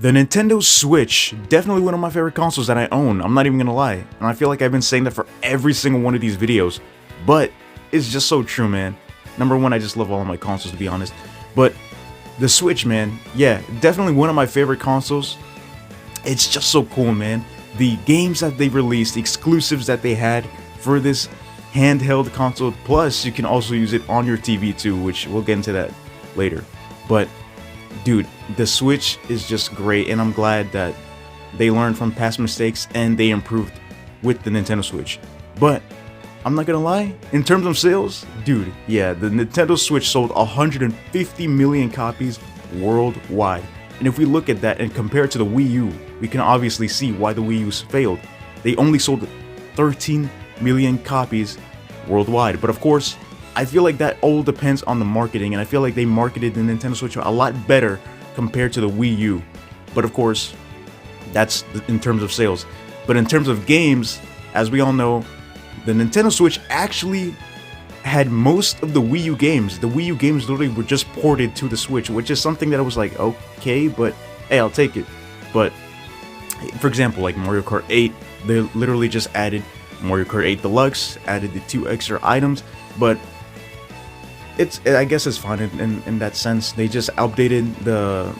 The Nintendo Switch, definitely one of my favorite consoles that I own, I'm not even gonna lie. And I feel like I've been saying that for every single one of these videos, but it's just so true, man. Number one, I just love all of my consoles, to be honest. But the Switch, man, yeah, definitely one of my favorite consoles. It's just so cool, man. The games that they released, the exclusives that they had for this handheld console, plus you can also use it on your TV too, which we'll get into that later. But dude, the Switch is just great, and I'm glad that they learned from past mistakes and they improved with the Nintendo Switch. But I'm not gonna lie, in terms of sales, dude, yeah, the Nintendo Switch sold 150 million copies worldwide. And if we look at that and compare it to the Wii U, we can obviously see why the Wii U failed. They only sold 13 million copies worldwide. But of course, I feel like that all depends on the marketing, and I feel like they marketed the Nintendo Switch a lot better compared to the Wii U. But of course, that's in terms of sales. But in terms of games, as we all know, the Nintendo Switch actually had most of the Wii U games. The Wii U games literally were just ported to the Switch, which is something that I was like, okay, but hey, I'll take it. But for example, like Mario Kart 8, they literally just added Mario Kart 8 Deluxe, added the 2 extra items, but I guess it's fine in that sense. They just updated the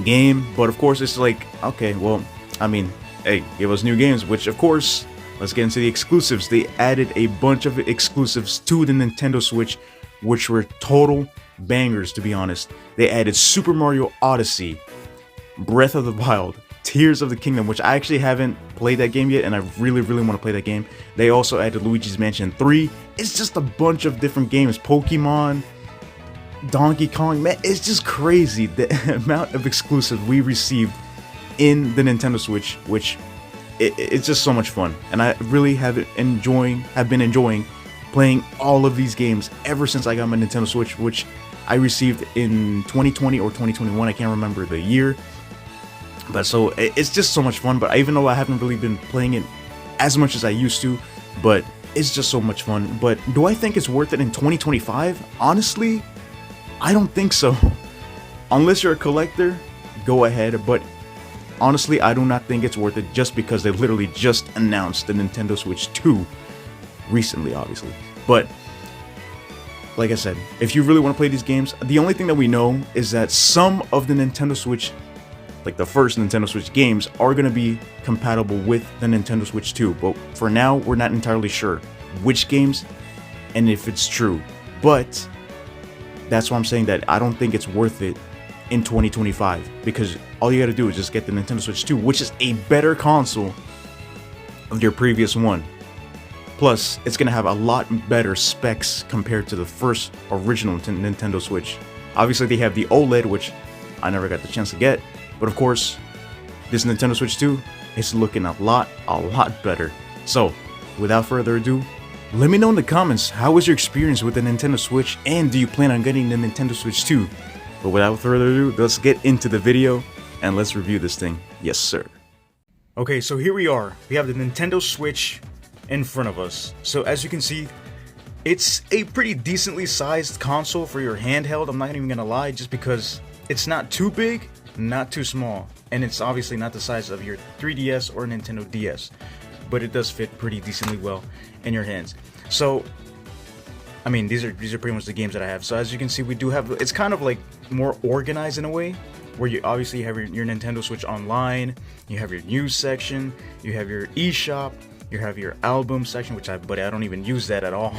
game, but of course it's like, okay, well, I mean, hey, give us new games, which of course, let's get into the exclusives. They added a bunch of exclusives to the Nintendo Switch, which were total bangers, to be honest. They added Super Mario Odyssey, Breath of the Wild, Tears of the Kingdom, which I actually haven't played that game yet, and I really want to play that game. They also added Luigi's Mansion 3. It's just a bunch of different games. Pokemon, Donkey Kong, man, it's just crazy the amount of exclusives we received in the Nintendo Switch, which it's just so much fun. And I really have been enjoying playing all of these games ever since I got my Nintendo Switch, which I received in 2020 or 2021. I can't remember the year. But so it's just so much fun. But even though I haven't really been playing it as much as I used to, but it's just so much fun. But do I think it's worth it in 2025? Honestly, I don't think so. Unless you're a collector, go ahead. But honestly, I do not think it's worth it, just because they literally just announced the Nintendo Switch 2 recently, obviously. But like I said, if you really want to play these games, the only thing that we know is that some of the Nintendo Switch, like the first Nintendo Switch games, are going to be compatible with the Nintendo Switch 2. But for now, we're not entirely sure which games and if it's true. But that's why I'm saying that I don't think it's worth it in 2025, because all you got to do is just get the Nintendo Switch 2, which is a better console of your previous one. Plus, it's going to have a lot better specs compared to the first original Nintendo Switch. Obviously, they have the OLED, which I never got the chance to get. But of course, this Nintendo Switch 2 is looking a lot better. So, without further ado, let me know in the comments, how was your experience with the Nintendo Switch, and do you plan on getting the Nintendo Switch 2? But without further ado, let's get into the video and let's review this thing. Yes, sir. Okay, so here we are. We have the Nintendo Switch in front of us. So as you can see, it's a pretty decently sized console for your handheld. I'm not even gonna lie, just because it's not too big, not too small, and it's obviously not the size of your 3DS or Nintendo DS, but it does fit pretty decently well in your hands. So I mean, these are pretty much the games that I have. So as you can see, we do have, it's kind of like more organized in a way, where you obviously have your Nintendo Switch Online, you have your news section, you have your eShop, you have your album section, which I don't even use that at all.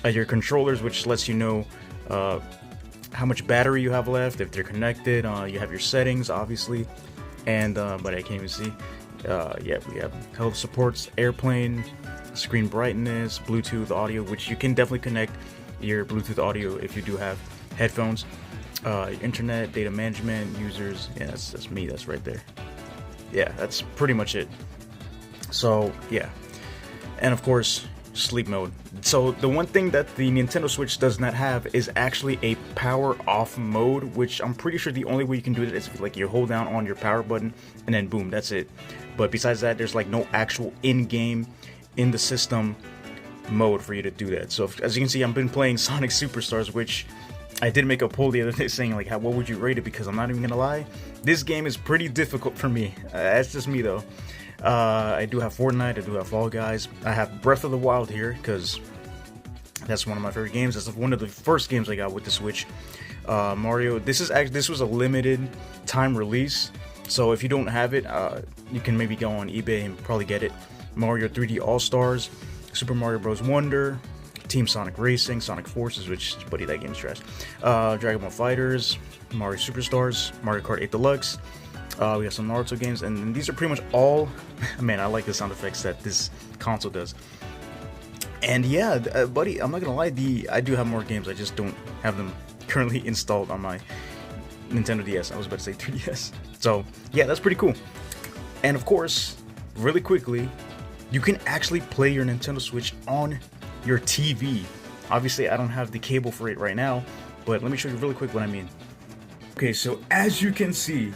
Your controllers, which lets you know how much battery you have left, if they're connected. You have your settings, obviously, and but I can't even see. Yeah, we have health supports, airplane, screen brightness, Bluetooth audio, which you can definitely connect your Bluetooth audio if you do have headphones. Internet, data management, users. Yeah, that's me. That's right there. Yeah, that's pretty much it. So yeah, and of course, sleep mode. So the one thing that the Nintendo Switch does not have is actually a power off mode, which I'm pretty sure the only way you can do it is if like you hold down on your power button and then boom, that's it. But besides that, there's like no actual in-game, in the system mode for you to do that. So as you can see, I've been playing Sonic Superstars, which I did make a poll the other day saying like, what would you rate it? Because I'm not even gonna lie, this game is pretty difficult for me. That's just me though. I do have Fortnite, I do have Fall Guys, I have Breath of the Wild here because that's one of my favorite games. That's one of the first games I got with the Switch. Mario. This was a limited time release, so if you don't have it, you can maybe go on eBay and probably get it. Mario 3D All Stars, Super Mario Bros. Wonder, Team Sonic Racing, Sonic Forces, which, buddy, that game's trash. Dragon Ball Fighters, Mario Superstars, Mario Kart 8 Deluxe. We got some Naruto games, and these are pretty much all. Man, I like the sound effects that this console does. And yeah, buddy, I'm not gonna lie, I do have more games. I just don't have them currently installed on my Nintendo DS. I was about to say 3DS. So yeah, that's pretty cool. And of course, really quickly, you can actually play your Nintendo Switch on your TV. Obviously, I don't have the cable for it right now, but let me show you really quick what I mean. Okay, so as you can see,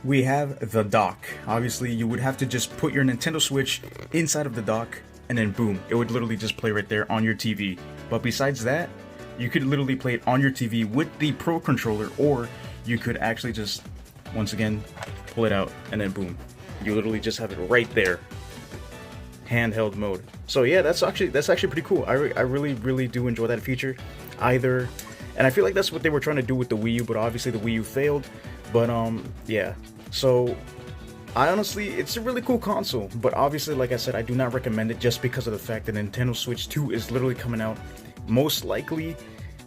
we have the dock. Obviously, you would have to just put your Nintendo Switch inside of the dock, and then boom, it would literally just play right there on your TV. But besides that, you could literally play it on your TV with the Pro Controller, or you could actually just, once again, pull it out, and then boom, you literally just have it right there. Handheld mode. So yeah, that's actually pretty cool. I really do enjoy that feature. And I feel like that's what they were trying to do with the Wii U, but obviously the Wii U failed. But yeah. So I honestly, it's a really cool console, but obviously, like I said, I do not recommend it just because of the fact that Nintendo Switch 2 is literally coming out most likely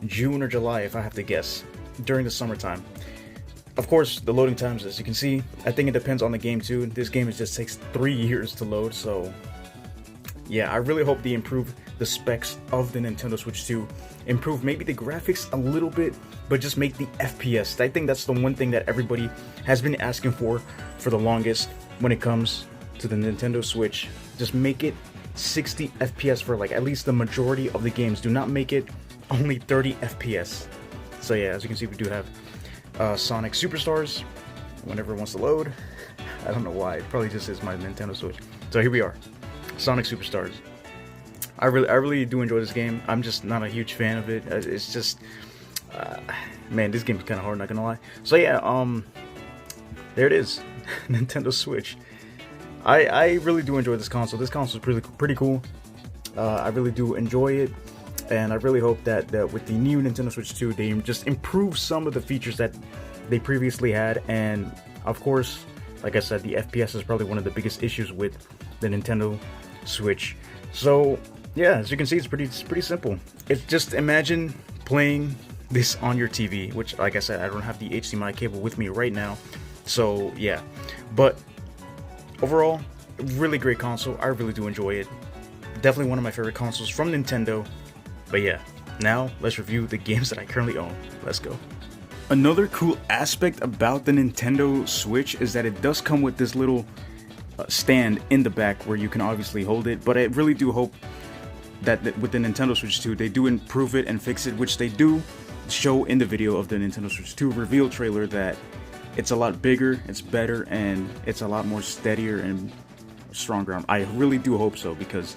June or July, if I have to guess, during the summertime. Of course, the loading times, as you can see, I think it depends on the game too. This game just takes 3 years to load, so yeah, I really hope they improve the specs of the Nintendo Switch 2, improve maybe the graphics a little bit, but just make the FPS. I think that's the one thing that everybody has been asking for the longest when it comes to the Nintendo Switch. Just make it 60 FPS for like at least the majority of the games. Do not make it only 30 FPS. So yeah, as you can see, we do have Sonic Superstars whenever it wants to load. I don't know why, it probably just is my Nintendo Switch. So here we are, Sonic Superstars. I really do enjoy this game. I'm just not a huge fan of it. It's just, man, this game's kind of hard, not gonna lie. So yeah, there it is, Nintendo Switch. I really do enjoy this console. This console is pretty cool. I really do enjoy it, and I really hope that with the new Nintendo Switch 2, they just improve some of the features that they previously had. And of course, like I said, the FPS is probably one of the biggest issues with the Nintendo Switch. So yeah, as you can see, it's pretty simple. It's just imagine playing this on your TV, which, like I said, I don't have the HDMI cable with me right now. So yeah, but overall, really great console. I really do enjoy it. Definitely one of my favorite consoles from Nintendo. But yeah, now let's review the games that I currently own. Let's go. Another cool aspect about the Nintendo Switch is that it does come with this little stand in the back where you can obviously hold it. But I really do hope that with the Nintendo Switch 2, they do improve it and fix it, which they do show in the video of the Nintendo Switch 2 reveal trailer, that it's a lot bigger, it's better, and it's a lot more steadier and stronger. I really do hope so, because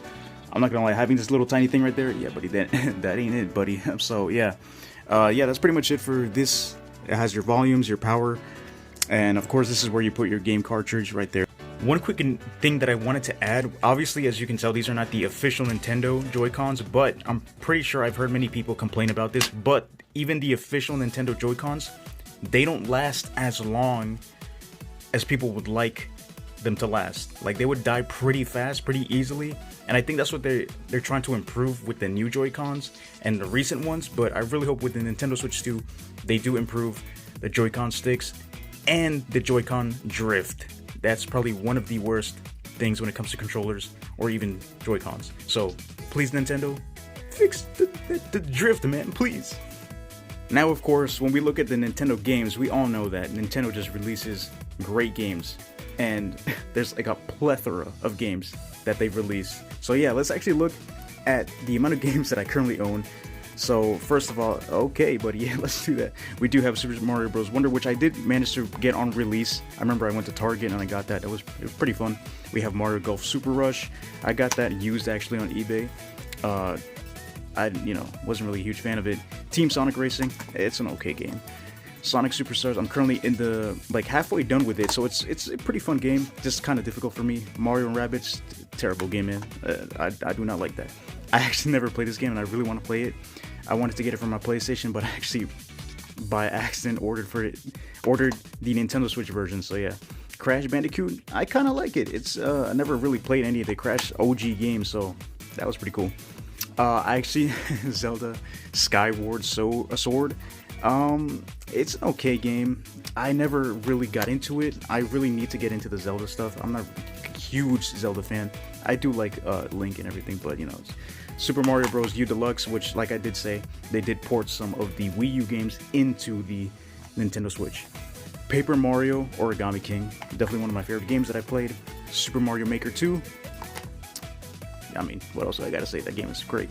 I'm not gonna lie, having this little tiny thing right there, yeah, buddy, that ain't it, buddy. So yeah, that's pretty much it for this. It has your volumes, your power, and of course, this is where you put your game cartridge right there. One quick thing that I wanted to add, obviously, as you can tell, these are not the official Nintendo Joy-Cons, but I'm pretty sure I've heard many people complain about this, but even the official Nintendo Joy-Cons, they don't last as long as people would like them to last. Like, they would die pretty fast, pretty easily, and I think that's what they're trying to improve with the new Joy-Cons and the recent ones. But I really hope with the Nintendo Switch 2, they do improve the Joy-Con sticks and the Joy-Con drift. That's probably one of the worst things when it comes to controllers or even Joy-Cons. So please, Nintendo, fix the drift, man, please. Now, of course, when we look at the Nintendo games, we all know that Nintendo just releases great games, and there's like a plethora of games that they've released. So yeah, let's actually look at the amount of games that I currently own. So first of all, okay, buddy, yeah, let's do that. We do have Super Mario Bros. Wonder, which I did manage to get on release. I remember I went to Target and I got that. It was pretty fun. We have Mario Golf Super Rush. I got that used actually on eBay. I wasn't really a huge fan of it. Team Sonic Racing, it's an okay game. Sonic Superstars, I'm currently in the like halfway done with it, so it's a pretty fun game. Just kind of difficult for me. Mario and Rabbids, terrible game, man. I do not like that. I actually never played this game, and I really want to play it. I wanted to get it from my PlayStation, but I actually by accident ordered the Nintendo Switch version. So yeah, Crash Bandicoot, I kind of like it. It's I never really played any of the Crash OG games, so that was pretty cool. I actually Zelda Skyward Sword. It's an okay game. I never really got into it. I really need to get into the Zelda stuff. I'm not a huge Zelda fan. I do like Link and everything, but you know, it's Super Mario Bros. U Deluxe, which, like I did say, they did port some of the Wii U games into the Nintendo Switch. Paper Mario Origami King, definitely one of my favorite games that I played. Super Mario Maker 2. I mean, what else do I gotta say? That game is great.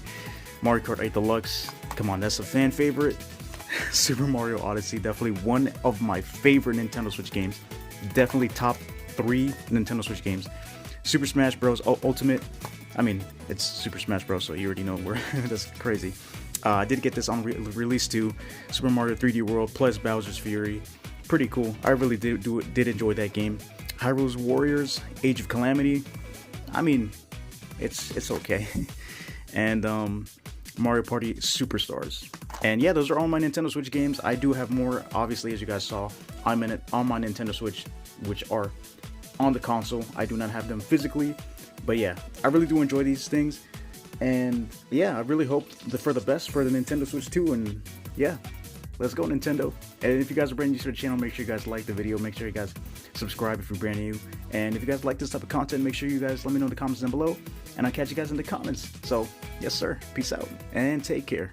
Mario Kart 8 Deluxe, come on, that's a fan favorite. Super Mario Odyssey, definitely one of my favorite Nintendo Switch games. Definitely top 3 Nintendo Switch games. Super Smash Bros. Ultimate. I mean, it's Super Smash Bros. So you already know where that's crazy. I did get this on release too. Super Mario 3D World plus Bowser's Fury. Pretty cool. I really did enjoy that game. Hyrule's Warriors, Age of Calamity. I mean, it's okay. And Mario Party Superstars. And yeah, those are all my Nintendo Switch games. I do have more, obviously, as you guys saw, on my Nintendo Switch, which are on the console. I do not have them physically, but yeah, I really do enjoy these things. And yeah, I really hope for the best for the Nintendo Switch 2. And yeah, let's go Nintendo. And if you guys are brand new to the channel, make sure you guys like the video. Make sure you guys subscribe if you're brand new. And if you guys like this type of content, make sure you guys let me know in the comments down below. And I'll catch you guys in the comments. So yes, sir. Peace out and take care.